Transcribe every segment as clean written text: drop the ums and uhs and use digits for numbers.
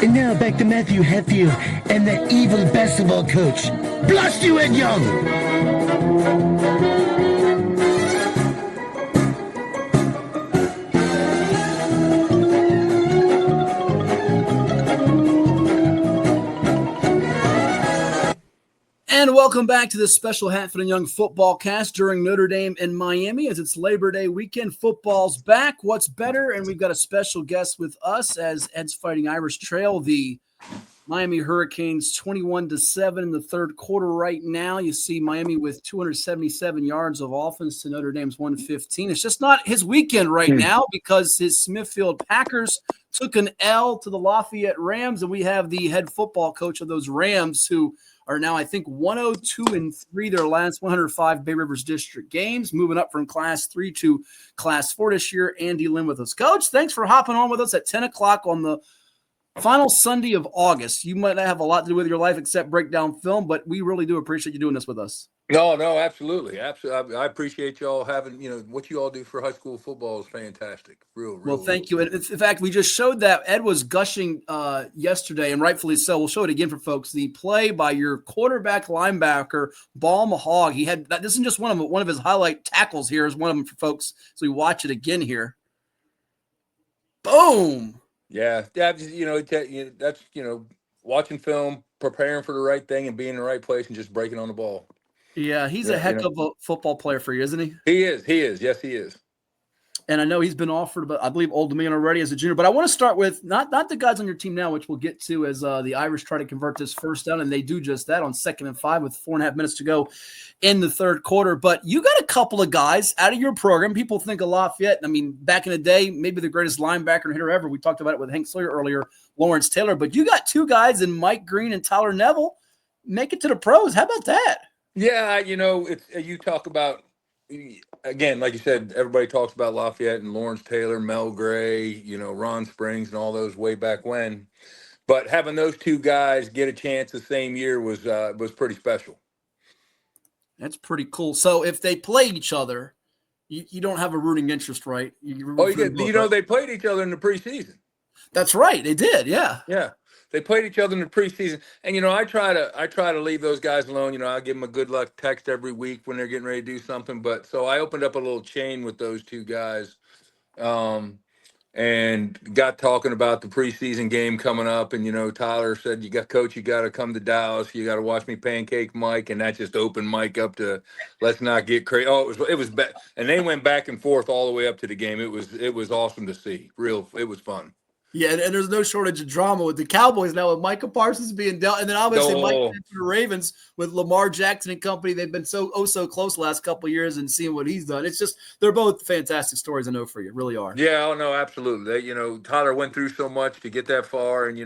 And now back to Matthew Hatfield and the evil basketball coach. Blast you, Ed Young! And welcome back to this special Hatfield Young football cast during Notre Dame and Miami as it's Labor Day weekend. Football's back. What's better? And we've got a special guest with us as Ed's Fighting Irish trail the Miami Hurricanes 21-7 in the third quarter right now. You see Miami with 277 yards of offense to Notre Dame's 115. It's just not his weekend right now because his Smithfield Packers took an L to the Lafayette Rams, and we have the head football coach of those Rams who are now, I think, 102-3 their last 105 Bay Rivers District games, moving up from Class 3 to Class 4 this year. Andy Linn with us. Coach, thanks for hopping on with us at 10 o'clock on the final Sunday of August. You might not have a lot to do with your life except break down film, but we really do appreciate you doing this with us. No, absolutely. Absolutely. I appreciate y'all having, what you all do for high school football is fantastic. Real. Well, thank you. And in fact, we just showed that Ed was gushing yesterday, and rightfully so. We'll show it again for folks. The play by your quarterback linebacker, Ball Mahog. He had this isn't just one of his highlight tackles here is one of them for folks. So we watch it again here. Boom. Yeah. That's, watching film, preparing for the right thing and being in the right place and just breaking on the ball. Yeah, he's a heck of a football player for you, isn't he? He is. Yes, he is. And I know he's been offered, but I believe Old Dominion already as a junior. But I want to start with not the guys on your team now, which we'll get to as the Irish try to convert this first down, and they do just that on 2nd and 5 with 4.5 minutes to go in the third quarter. But you got a couple of guys out of your program. People think of Lafayette. I mean, back in the day, maybe the greatest linebacker and hitter ever. We talked about it with Hank Sawyer earlier, Lawrence Taylor. But you got two guys in Mike Green and Tyler Neville make it to the pros. How about that? Yeah, you talk about, again, like you said, everybody talks about Lafayette and Lawrence Taylor, Mel Gray, Ron Springs and all those way back when. But having those two guys get a chance the same year was pretty special. That's pretty cool. So if they play each other, you don't have a rooting interest, right? They played each other in the preseason. That's right. They did, yeah. Yeah. They played each other in the preseason, and I try to leave those guys alone. I give them a good luck text every week when they're getting ready to do something. But so I opened up a little chain with those two guys, and got talking about the preseason game coming up. And Tyler said, "Coach, you got to come to Dallas. You got to watch me pancake Mike," and that just opened Mike up to let's not get crazy. Oh, it was bad, and they went back and forth all the way up to the game. It was awesome to see. It was fun. Yeah, and there's no shortage of drama with the Cowboys now with Micah Parsons being dealt. And then obviously Mike to the Ravens with Lamar Jackson and company. They've been so close the last couple of years and seeing what he's done. It's just they're both fantastic stories, I know, for you. Really are. Yeah, no, absolutely. Tyler went through so much to get that far, and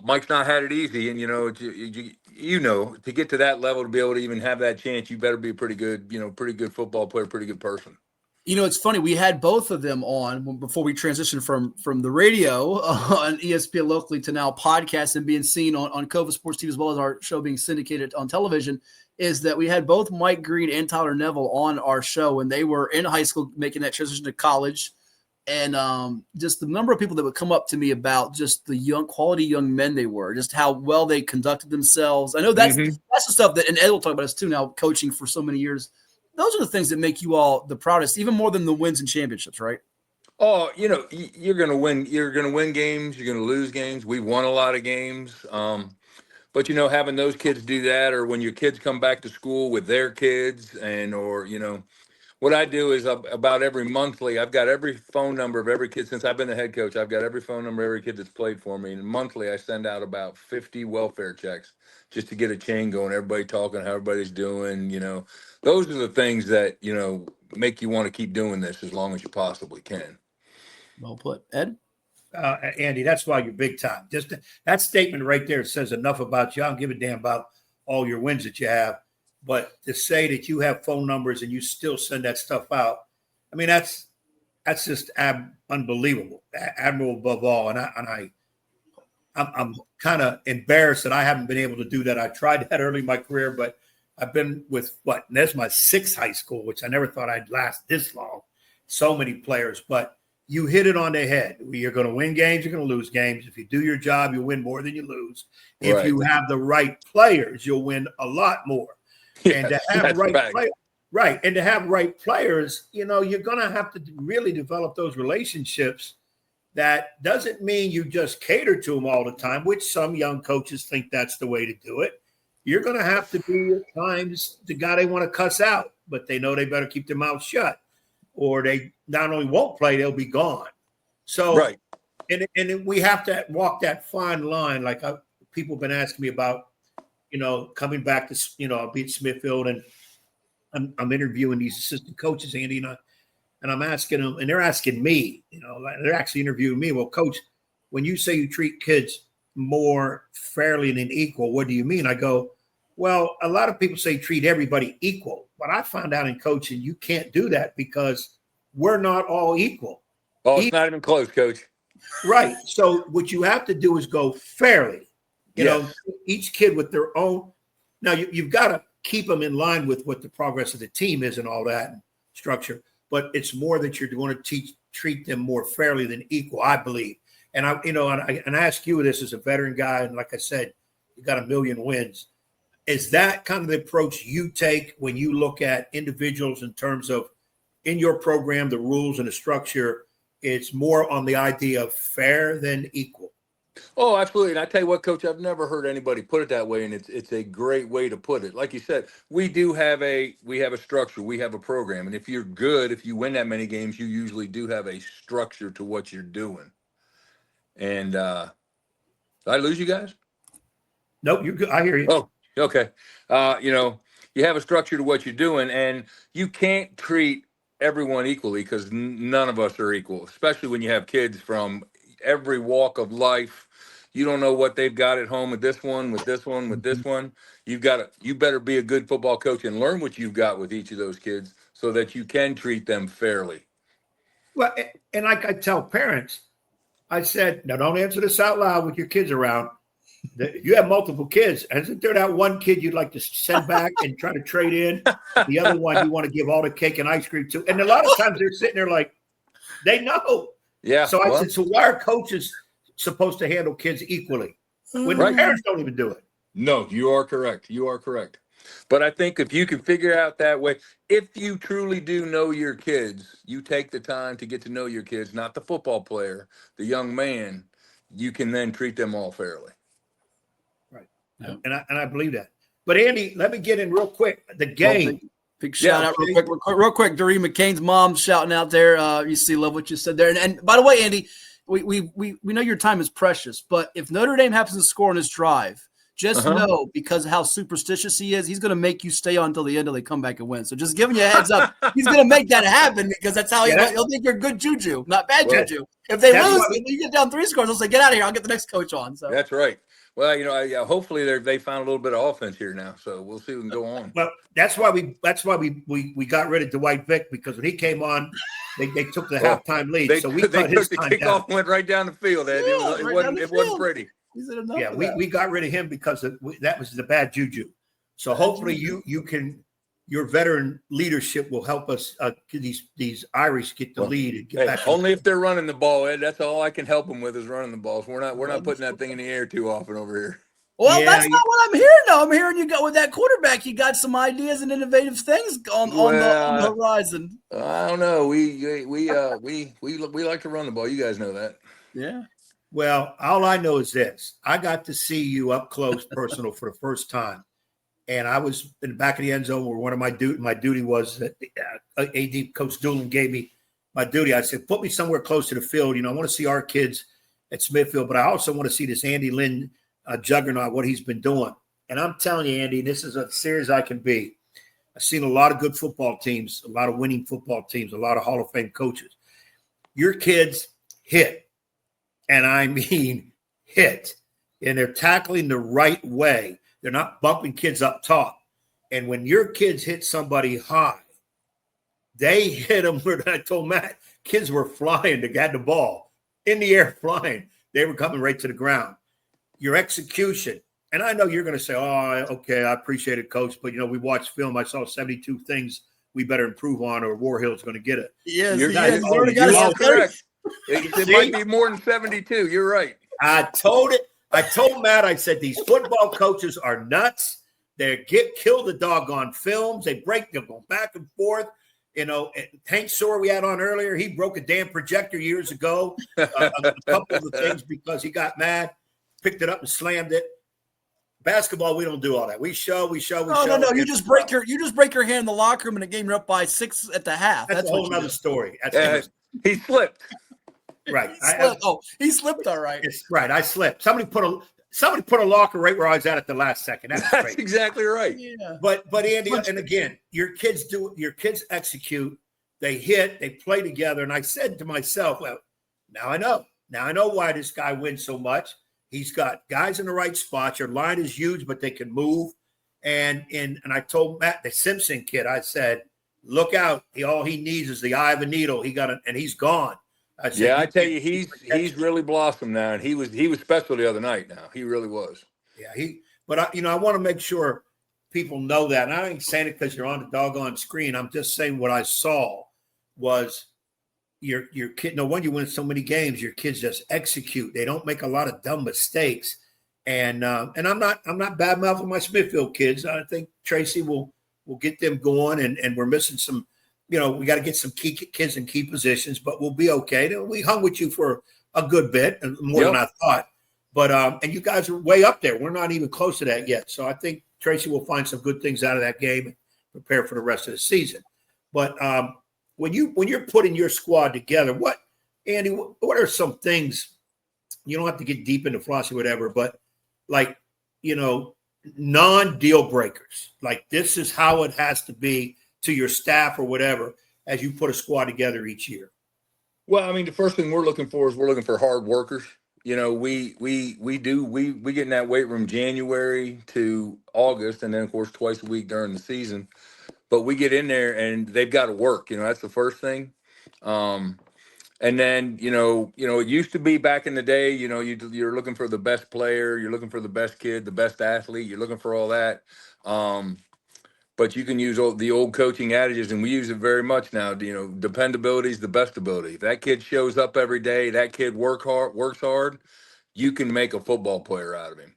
Mike's not had it easy. And to get to that level to be able to even have that chance, you better be a pretty good football player, pretty good person. It's funny. We had both of them on before we transitioned from the radio on ESPN locally to now podcast and being seen on Cova Sports TV as well as our show being syndicated on television. Is that we had both Mike Green and Tyler Neville on our show when they were in high school making that transition to college, and just the number of people that would come up to me about just the quality young men they were, just how well they conducted themselves. I know that's the stuff that, and Ed will talk about this too now, coaching for so many years. Those are the things that make you all the proudest, even more than the wins and championships, right? Oh, you're going to win. You're going to win games. You're going to lose games. We've won a lot of games. But, having those kids do that, or when your kids come back to school with their kids what I do is about every monthly, I've got every phone number of every kid since I've been the head coach. I've got every phone number of every kid that's played for me. And monthly, I send out about 50 welfare checks just to get a chain going. Everybody talking, how everybody's doing, Those are the things that, make you want to keep doing this as long as you possibly can. Well put. Ed? Andy, that's why you're big time. Just that statement right there says enough about you. I don't give a damn about all your wins that you have. But to say that you have phone numbers and you still send that stuff out, I mean, that's just unbelievable, admirable above all. And I'm kind of embarrassed that I haven't been able to do that. I tried that early in my career, but I've been with that's my 6th high school, which I never thought I'd last this long. So many players, but you hit it on the head. You're going to win games, you're going to lose games. If you do your job, you win more than you lose. If you have the right players, you'll win a lot more. Yes, and to have right players, you're going to have to really develop those relationships. That doesn't mean you just cater to them all the time, which some young coaches think that's the way to do it. You're going to have to be at times the guy they want to cuss out, but they know they better keep their mouth shut, or they not only won't play, they'll be gone. So, and we have to walk that fine line. Like people have been asking me about, coming back to, I'll be at Smithfield, and I'm interviewing these assistant coaches, Andy, and I'm asking them, and they're asking me, they're actually interviewing me. Well, Coach, when you say you treat kids more fairly and equal, what do you mean? I go, well, a lot of people say treat everybody equal, but I found out in coaching you can't do that because we're not all equal. Oh, it's not even close, Coach. Right. So what you have to do is go fairly. Each kid with their own. Now you've got to keep them in line with what the progress of the team is and all that structure. But it's more that you're going to treat them more fairly than equal, I believe. And I ask you this as a veteran guy, and like I said, you got 1 million wins. Is that kind of the approach you take when you look at individuals in terms of in your program, the rules and the structure? It's more on the idea of fair than equal. Oh, absolutely. And I tell you what, Coach, I've never heard anybody put it that way, and it's a great way to put it. Like you said, we have a structure, we have a program, and if you're good, if you win that many games, you usually do have a structure to what you're doing. And did I lose you guys? Nope, you're good. I hear you. Oh, okay. You have a structure to what you're doing, and you can't treat everyone equally because none of us are equal, especially when you have kids from every walk of life. You don't know what they've got at home with this one, with this one, with this one. You better be a good football coach and learn what you've got with each of those kids so that you can treat them fairly. Well, and like I tell parents, I said, now don't answer this out loud with your kids around. You have multiple kids. Isn't there that one kid you'd like to send back and try to trade in? The other one you want to give all the cake and ice cream to? And a lot of times they're sitting there like, they know. Yeah. So I said, so why are coaches supposed to handle kids equally when the parents don't even do it? No, you are correct. You are correct. But I think if you can figure out that way, if you truly do know your kids, you take the time to get to know your kids, not the football player, the young man, you can then treat them all fairly. Right. Yeah. And I believe that. But Andy, let me get in real quick. The game. Big shout out real quick. Doreen McCain's mom shouting out there. You see, love what you said there. And by the way, Andy, we know your time is precious, but if Notre Dame happens to score on this drive, just know because of how superstitious he is, he's going to make you stay on until the end until they come back and win. So just giving you a heads up, he's going to make that happen because that's how he'll think you're good juju, not bad juju. If they lose, you get down 3 scores, they'll say, get out of here. I'll get the next coach on. So that's right. Well, hopefully they found a little bit of offense here now, so we'll see who can go on. Well, that's why we got rid of Dwight Vick because when he came on, they took the halftime lead. They took the kickoff, went right down the field. It wasn't pretty. We got rid of him because that was the bad juju. So hopefully your veteran leadership will help us these Irish get the lead and get back. Only if they're running the ball, Ed. That's all I can help them with is running the balls. We're not putting that thing in the air too often over here. Well, that's not what I'm hearing. Though I'm hearing you got with that quarterback. You got some ideas and innovative things on the horizon. I don't know. We like to run the ball. You guys know that. Yeah. Well, all I know is this: I got to see you up close, personal, for the first time. And I was in the back of the end zone where one of my duty was that AD Coach Doolin gave me my duty. I said, put me somewhere close to the field. I want to see our kids at Smithfield, but I also want to see this Andy Linn juggernaut, what he's been doing. And I'm telling you, Andy, this is as serious as I can be. I've seen a lot of good football teams, a lot of winning football teams, a lot of Hall of Fame coaches. Your kids hit, and I mean hit, and they're tackling the right way. They're not bumping kids up top. And when your kids hit somebody high, they hit them where I told Matt, kids were flying to get the ball in the air flying. They were coming right to the ground. Your execution. And I know you're going to say, oh, okay, I appreciate it, Coach. But, we watched film. I saw 72 things we better improve on or Warhill's going to get it. Yes, you're correct. It might be more than 72. You're right. I told Matt, I said, these football coaches are nuts. They kill the doggone films. They break them, go back and forth. You know, Hank Soar we had on earlier, he broke a damn projector years ago. A couple of the things because he got mad, picked it up and slammed it. Basketball, we don't do all that. We show. No. You just break your hand in the locker room in a game you're up by 6 at the half. That's a whole other story. He slipped. Right. He slipped. All right. It's right. I slipped. Somebody put a locker right where I was at the last second. That's exactly right. Yeah. But Andy, and again, your kids execute. They hit. They play together. And I said to myself, well, now I know why this guy wins so much. He's got guys in the right spots. Your line is huge, but they can move. And I told Matt, the Simpson kid, I said, look out. All he needs is the eye of a needle. And he's gone. I tell you, he's really blossomed now, and he was special the other night. Now he really was. Yeah, But I want to make sure people know that. And I ain't saying it because you're on the doggone screen. I'm just saying what I saw was your kid. No wonder you win so many games. Your kids just execute. They don't make a lot of dumb mistakes. And I'm not bad mouthing my Smithfield kids. I think Tracy will get them going. And we're missing some. You know, we got to get some key kids in key positions, but we'll be okay. We hung with you for a good bit, and more than I thought. But and you guys are way up there. We're not even close to that yet. So I think Tracy will find some good things out of that game and prepare for the rest of the season. But when you're putting your squad together, Andy, what are some things? You don't have to get deep into philosophy, whatever, but like, you know, non-deal breakers. Like this is how it has to be to your staff or whatever as you put a squad together each year? Well, I mean, the first thing we're looking for hard workers. You know, we get in that weight room January to August, and then of course twice a week during the season. But we get in there and they've got to work. You know, that's the first thing. And then you know, it used to be back in the day. You know, you're looking for the best player, you're looking for the best kid, the best athlete. You're looking for all that. But you can use the old coaching adages, and we use it very much now. You know, dependability is the best ability. If that kid shows up every day, that kid works hard, you can make a football player out of him.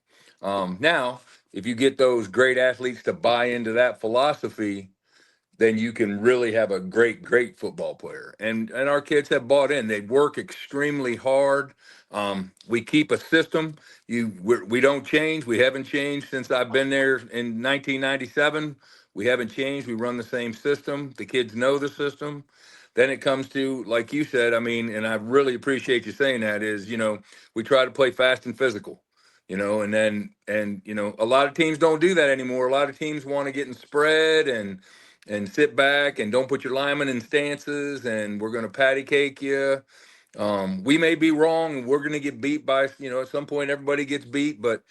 Now, if you get those great athletes to buy into that philosophy, then you can really have a great football player. And our kids have bought in. They work extremely hard. We keep a system. We don't change. We haven't changed since I've been there in 1997. We haven't changed. We run the same system. The kids know the system. Then it comes to, like you said, I mean, and I really appreciate you saying that, is, you know, we try to play fast and physical, you know, and you know, a lot of teams don't do that anymore. A lot of teams want to get in spread and sit back and don't put your linemen in stances, and we're going to patty cake you. We may be wrong. We're going to get beat by, you know, at some point everybody gets beat, but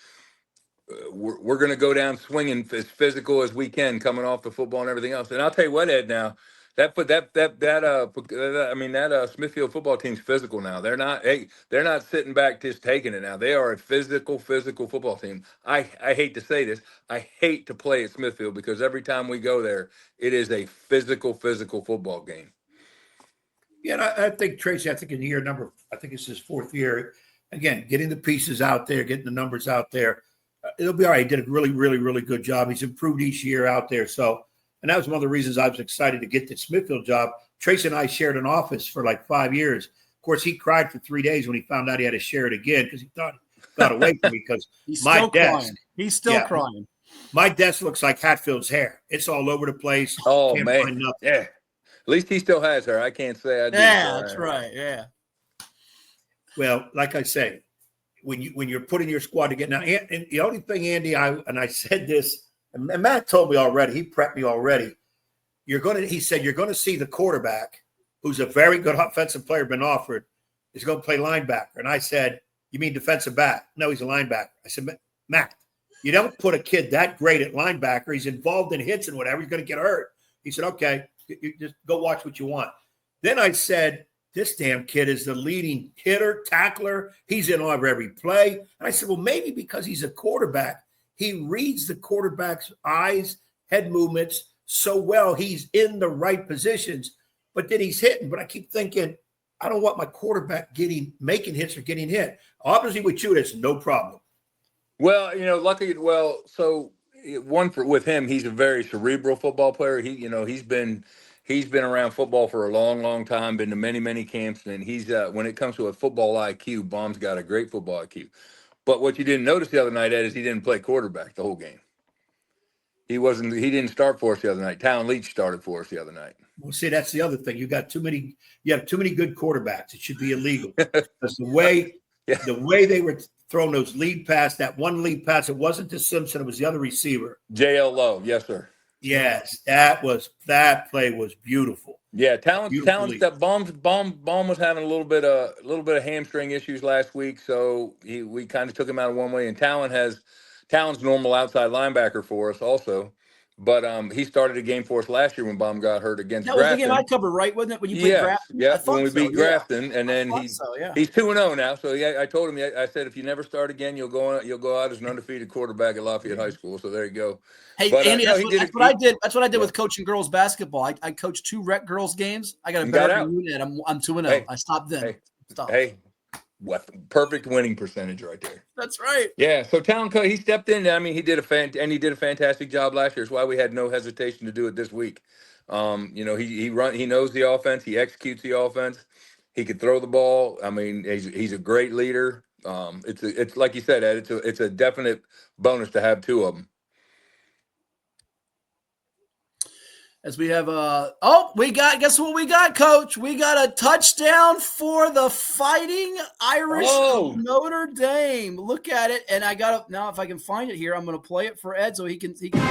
we're going to go down swinging as physical as we can, coming off the football and everything else. And I'll tell you what, Ed, now that Smithfield football team's physical now. They're not sitting back just taking it now. They are a physical football team. I hate to say this. I hate to play at Smithfield because every time we go there, it is a physical football game. Yeah, I think Tracy, in year number, I think it's his fourth year. Again, getting the pieces out there, getting the numbers out there. It'll be all right. He did a really good job. He's improved each year out there. So, and that was one of the reasons I was excited to get the Smithfield job. Tracy and I shared an office for like 5 years. Of course, he cried for 3 days when he found out he had to share it again because he thought he got away from me because my desk. He's still crying. My desk looks like Hatfield's hair. It's all over the place. Oh, Can't man. find nothing. Yeah. At least he still has her. I can't say I do. Yeah, that's right. Yeah. Well, like I say, when you're putting your squad together now, and the only thing, Andy, I said this, and Matt told me already. He prepped me already. He said you're going to see the quarterback, who's a very good offensive player, been offered, is going to play linebacker. And I said, you mean defensive back? No, he's a linebacker. I said, Matt, you don't put a kid that great at linebacker. He's involved in hits and whatever. He's going to get hurt. He said, okay, you just go watch what you want. Then I said, this damn kid is the leading hitter, tackler. He's in over every play. And I said, well, maybe because he's a quarterback, he reads the quarterback's eyes, head movements so well. He's in the right positions, but then he's hitting. But I keep thinking, I don't want my quarterback making hits or getting hit. Obviously, with you, that's no problem. Well, luckily, so with him, he's a very cerebral football player. He's been around football for a long, long time, been to many, many camps, and he's when it comes to a football IQ, Baum's got a great football IQ. But what you didn't notice the other night, Ed, is he didn't play quarterback the whole game. He didn't start for us the other night. Talon Leach started for us the other night. Well, see, that's the other thing. You have too many good quarterbacks. It should be illegal. Because the way they were throwing those lead pass, that one lead pass, it wasn't to Simpson, it was the other receiver. JL Lowe, yes, sir. Yes, that play was beautiful. Yeah, Talon's that Baum was having a little bit of hamstring issues last week, so we kind of took him out of one way. And Talon's normal outside linebacker for us also. But he started a game for us last year when Baum got hurt against Grafton. That was the game I covered, right? Wasn't it when you played Grafton? Yeah, when we beat Grafton, and then he's 2-0 now. So I told him, I said, if you never start again, you'll go out as an undefeated quarterback at Lafayette High School. So there you go. Hey, but, Andy, that's what I did. That's what I did with coaching girls basketball. I coached 2 rec girls games. I got a better unit. I'm 2-0. Hey, I stopped then. Hey, perfect winning percentage right there. That's right. Yeah. So Talon, he stepped in. I mean, he did a fantastic job last year. It's why we had no hesitation to do it this week. He knows the offense. He executes the offense. He could throw the ball. I mean, he's a great leader. It's like you said, Ed. It's a definite bonus to have 2 of them. As we have guess what we got, Coach? We got a touchdown for the Fighting Irish of Notre Dame. Look at it, and I got now. If I can find it here, I'm going to play it for Ed so he can dance with it.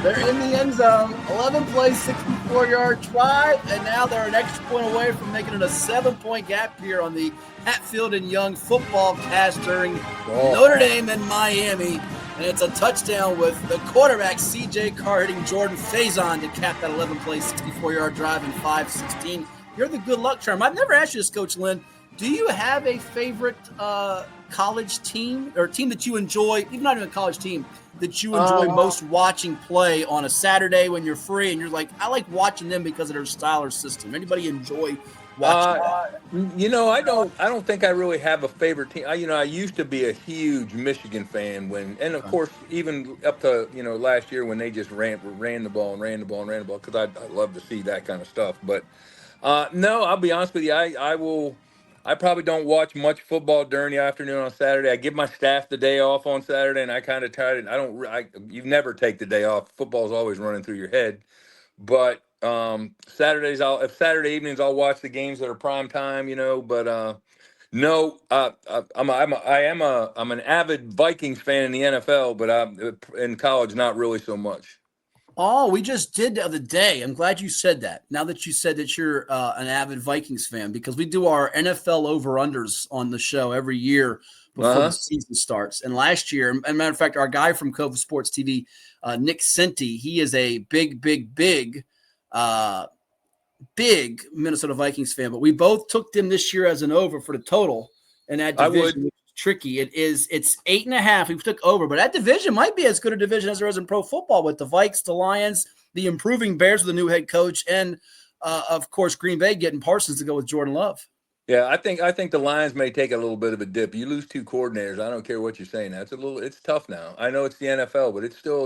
They're in the end zone. 11 plays, 64-yard drive, and now they're an extra point away from making it a 7-point gap here on the Hatfield and Young Football Cast during Notre Dame and Miami. And it's a touchdown with the quarterback, C.J. Carr, hitting Jordan Faison to cap that 11-play, 64-yard drive in 5:16. You're the good luck charm. I've never asked you this, Coach Linn. Do you have a favorite college team or team that you enjoy, even not even a college team, that you enjoy most watching play on a Saturday when you're free and you're like, I like watching them because of their style or system? Anybody enjoy watching? I don't think I really have a favorite team. I used to be a huge Michigan fan and of course even up to last year when they just ran the ball because I love to see that kind of stuff. But no, I'll be honest with you. I probably don't watch much football during the afternoon on Saturday. I give my staff the day off on Saturday, and I kind of try to. You never take the day off. Football's always running through your head, but Saturdays, if Saturday evenings, I'll watch the games that are prime time. But no, I'm an avid Vikings fan in the NFL, but in college, not really so much. Oh, we just did the other day. I'm glad you said that. Now that you said that you're an avid Vikings fan, because we do our NFL over-unders on the show every year before the season starts. And last year, as a matter of fact, our guy from Cove Sports TV, Nick Senti, he is a big Minnesota Vikings fan. But we both took them this year as an over for the total in that division. Tricky. It's 8.5. We took over, but that division might be as good a division as there is in pro football with the Vikes, the Lions, the improving Bears with a new head coach, and of course Green Bay getting Parsons to go with Jordan Love. Yeah, I think the Lions may take a little bit of a dip. You lose 2 coordinators. I don't care what you're saying. It's tough now. I know it's the NFL, but it's still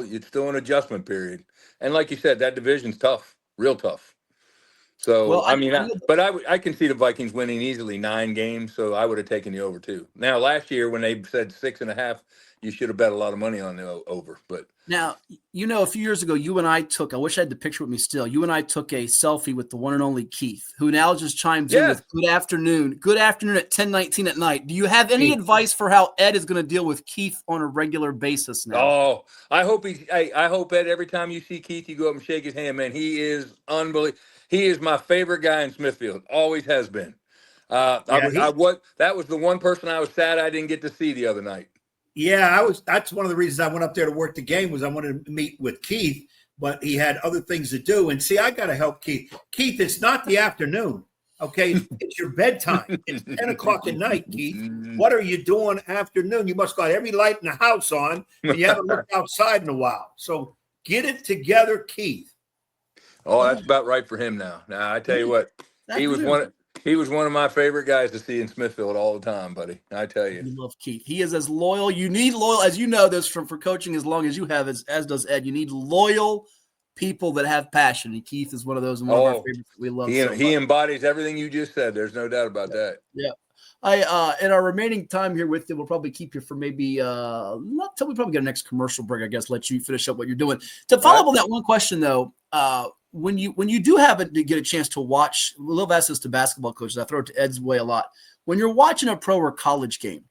an adjustment period. And like you said, that division's tough, real tough. So, I can see the Vikings winning easily 9 games, so I would have taken the over too. Now, last year when they said 6.5, you should have bet a lot of money on the over. But now, a few years ago, you and I I wish I had the picture with me still. You and I took a selfie with the one and only Keith, who now just chimes in with good afternoon at 10:19 at night. Do you have any advice for how Ed is going to deal with Keith on a regular basis now? Oh, I hope Ed, every time you see Keith, you go up and shake his hand, man. He is unbelievable. He is my favorite guy in Smithfield. Always has been. That was the one person I was sad I didn't get to see the other night. Yeah, that's one of the reasons I went up there to work the game was I wanted to meet with Keith, but he had other things to do. And see, I got to help Keith. Keith, it's not the afternoon. Okay, it's your bedtime. It's 10 o'clock at night, Keith. What are you doing afternoon? You must got every light in the house on, and you haven't looked outside in a while. So get it together, Keith. Oh, that's about right for him now. Now I tell you what, he was one of my favorite guys to see in Smithfield all the time, buddy. I tell you. You love Keith. He is as loyal. You need loyal, as you know this for coaching as long as you have, as does Ed. You need loyal people that have passion. And Keith is one of those, and one of our favorites that we love. He embodies everything you just said. There's no doubt about that. Yeah. In our remaining time here with you, we'll probably keep you for maybe not till we probably get a next commercial break. I guess let you finish up what you're doing. To follow up on that one question though, when you do happen to get a chance to watch, we'll ask this to basketball coaches. I throw it to Ed's way a lot. When you're watching a pro or college game,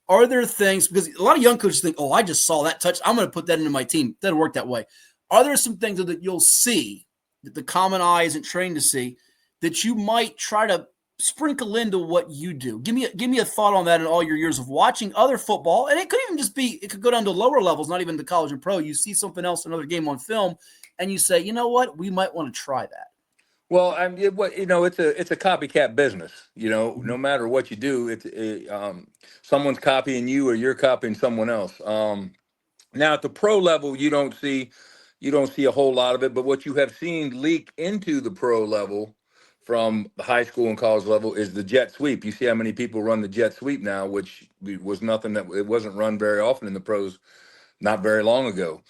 are there things, because a lot of young coaches think, oh, I just saw that touch, I'm going to put that into my team. It doesn't work that way. Are there some things that you'll see that the common eye isn't trained to see that you might try to sprinkle into what you do? Give me a thought on that in all your years of watching other football. And it could even just be, it could go down to lower levels, not even to college and pro. You see something else, another game on film, and you say, you know what, we might want to try that. Well, it's a copycat business. No matter what you do, someone's copying you or you're copying someone else. Now at the pro level, you don't see a whole lot of it, but what you have seen leak into the pro level from the high school and college level is the jet sweep. You see how many people run the jet sweep now, which was nothing that it wasn't run very often in the pros not very long ago.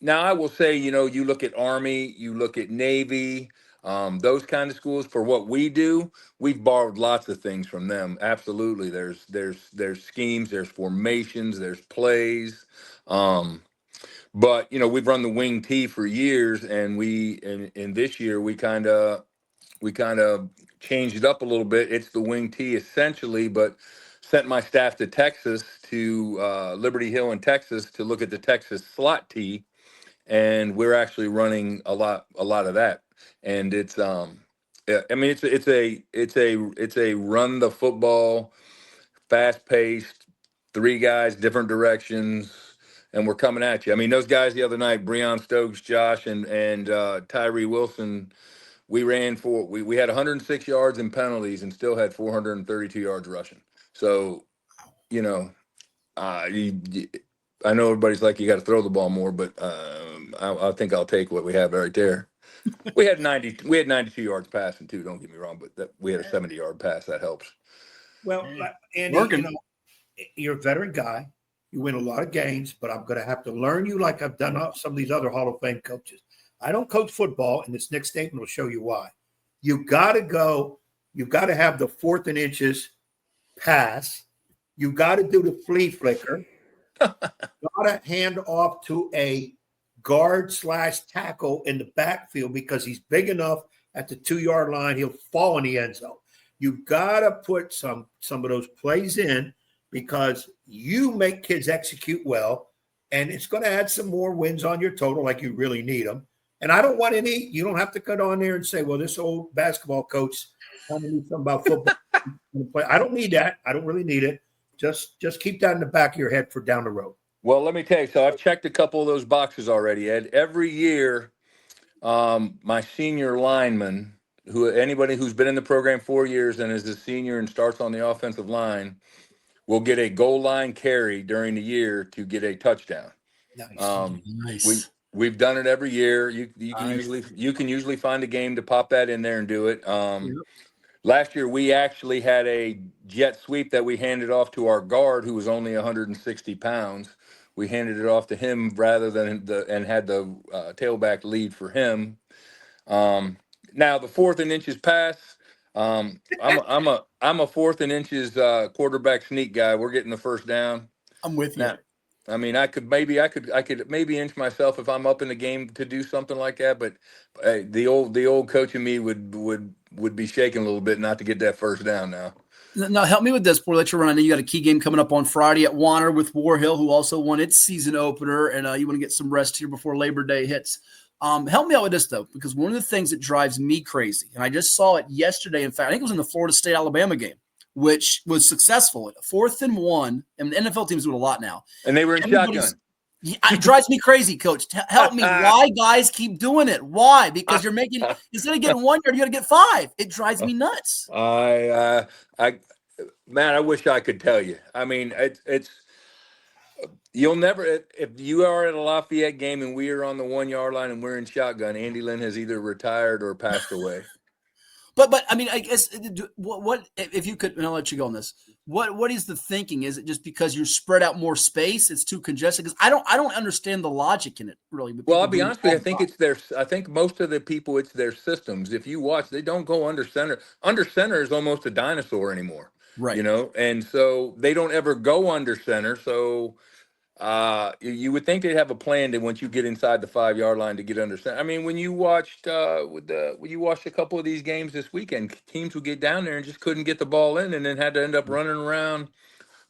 Now I will say, you look at Army, you look at Navy, those kind of schools. For what we do, we've borrowed lots of things from them. Absolutely. There's schemes, there's formations, there's plays. But we've run the wing T for years, and in this year we kind of changed it up a little bit. It's the wing T essentially, but sent my staff to Texas, to Liberty Hill in Texas, to look at the Texas slot T, and we're actually running a lot of that. And it's it's a run the football, fast paced, three guys, different directions, and we're coming at you. I mean, those guys the other night, Breon Stokes, Josh, and Tyree Wilson, we ran we had 106 yards in penalties and still had 432 yards rushing. So, I know everybody's like, you got to throw the ball more, but I think I'll take what we have right there. We had 92 yards passing too. Don't get me wrong, but we had a 70-yard pass. That helps. Well, Andy, you're a veteran guy. You win a lot of games, but I'm going to have to learn you like I've done some of these other Hall of Fame coaches. I don't coach football, and this next statement will show you why. You got to have the 4th and inches pass. You got to do the flea flicker. Got to hand off to a guard/tackle in the backfield because he's big enough at the 2-yard line. He'll fall in the end zone. You got to put some of those plays in because you make kids execute well, and it's going to add some more wins on your total like you really need them. And I don't want you don't have to cut on there and say, well, this old basketball coach telling me something about football. I don't need that. I don't really need it. Just keep that in the back of your head for down the road. Well, let me tell you. So I've checked a couple of those boxes already, Ed. Every year, my senior lineman, anybody who's been in the program 4 years and is a senior and starts on the offensive line, will get a goal line carry during the year to get a touchdown. Nice. Nice. We've done it every year. You can usually find a game to pop that in there and do it. Last year we actually had a jet sweep that we handed off to our guard, who was only 160 pounds. We handed it off to him rather than and had the tailback lead for him. Now the 4th and inches pass. I'm a 4th and inches quarterback sneak guy. We're getting the first down. I'm with you. Now, I mean, I could maybe inch myself if I'm up in the game to do something like that, but the old coach in me would be shaking a little bit not to get that first down now. Now, help me with this before I let you run. I know you got a key game coming up on Friday at Wanner with Warhill, who also won its season opener, and you want to get some rest here before Labor Day hits. Help me out with this, though, because one of the things that drives me crazy, and I just saw it yesterday, in fact, I think it was in the Florida State-Alabama game, which was successful. 4th and 1, and the NFL teams do it a lot now. And they were in shotgun. It drives me crazy, Coach. Help me. Why guys keep doing it? Why? Because you're making – instead of getting 1 yard, you got to get 5. It drives me nuts. Man, I wish I could tell you. I mean, it's You'll never, if you are at a Lafayette game and we are on the 1 yard line and we're in shotgun, Andy Linn has either retired or passed away. But I mean, I guess what if you could, and I'll let you go on this. What is the thinking? Is it just because you spread out more space? It's too congested? Because I don't understand the logic in it really. Well, I'll be honest with you. I think most of the people, it's their systems. If you watch, they don't go under center. Under center is almost a dinosaur anymore. Right. And so they don't ever go under center. So you would think they'd have a plan to once you get inside the 5 yard line to get under center. I mean, when you watched when you watched a couple of these games this weekend, teams would get down there and just couldn't get the ball in, and then had to end up running around.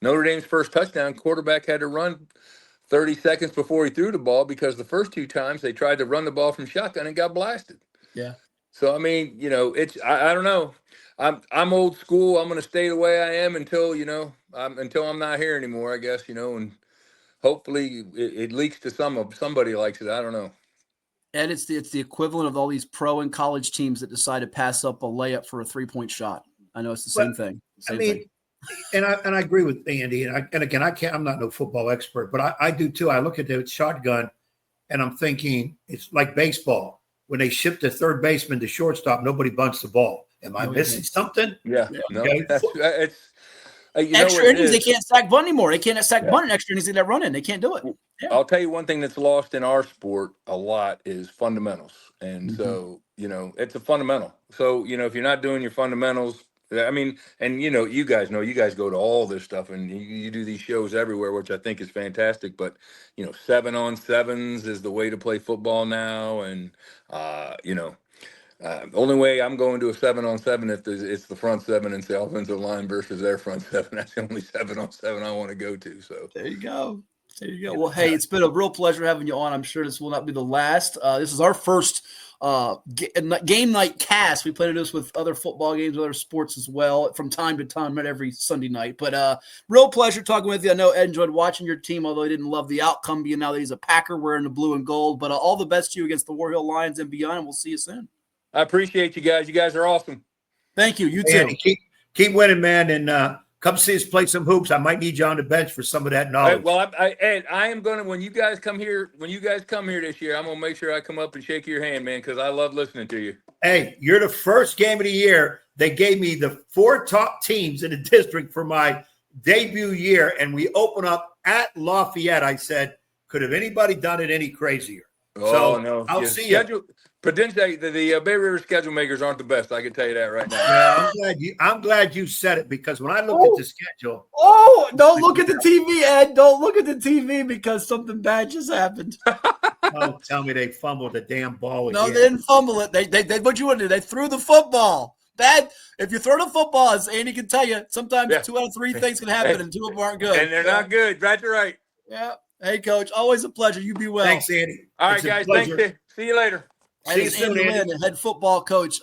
Notre Dame's first touchdown, quarterback had to run 30 seconds before he threw the ball because the first 2 times they tried to run the ball from shotgun and got blasted. Yeah. So I mean, it's I don't know. I'm old school. I'm going to stay the way I am until until I'm not here anymore, I guess. And hopefully it leaks to somebody likes it. I don't know. And it's the equivalent of all these pro and college teams that decide to pass up a layup for a 3-point shot. I know it's the same thing. And I agree with Andy. And again, I'm not no football expert, but I do too. I look at the shotgun and I'm thinking it's like baseball. When they ship the third baseman to shortstop, nobody bunts the ball. Am I missing something? Yeah. No, it's extra innings, they can't sack bunt anymore. They can't sack bunt in extra innings. They're running. They can't do it. Yeah. I'll tell you one thing that's lost in our sport a lot is fundamentals. And so, it's a fundamental. So, if you're not doing your fundamentals, I mean, and you guys go to all this stuff and you do these shows everywhere, which I think is fantastic. But 7-on-7s is the way to play football now, and only way I'm going to a 7-on-7 if it's the front 7 and the offensive line versus their front 7. That's the only 7-on-7 I want to go to. So there you go. Well, hey, it's been a real pleasure having you on. I'm sure this will not be the last. This is our first game night cast. We plan to do this with other football games, other sports as well from time to time, not every Sunday night. But real pleasure talking with you. I know Ed enjoyed watching your team, although he didn't love the outcome being now that he's a Packer wearing the blue and gold. But all the best to you against the Warhill Lions and beyond, and we'll see you soon. I appreciate you guys. You guys are awesome. Thank you. You too. Keep winning, man, and come see us play some hoops. I might need you on the bench for some of that knowledge. Ed, I am going to, when you guys come here this year, I'm going to make sure I come up and shake your hand, man, because I love listening to you. Hey, you're the first game of the year. They gave me the 4 top teams in the district for my debut year, and we open up at Lafayette. I said, could have anybody done it any crazier? Oh, no. I'll see you. Potentially, the Bay River schedule makers aren't the best. I can tell you that right now. Yeah, I'm glad you said it, because when I look at the schedule. Oh, don't look at the TV, Ed. Don't look at the TV because something bad just happened. Don't tell me they fumbled the damn ball again. No, they didn't fumble it. They what you want to do? They threw the football. Bad. If you throw the football, as Andy can tell you, sometimes 2 out of 3 things can happen, and 2 of them aren't good. And they're not good. Right, you're right. Yeah. Hey, Coach. Always a pleasure. You be well. Thanks, Andy. All right, guys. Thanks. See you later. See you soon, Andy Linn, head football coach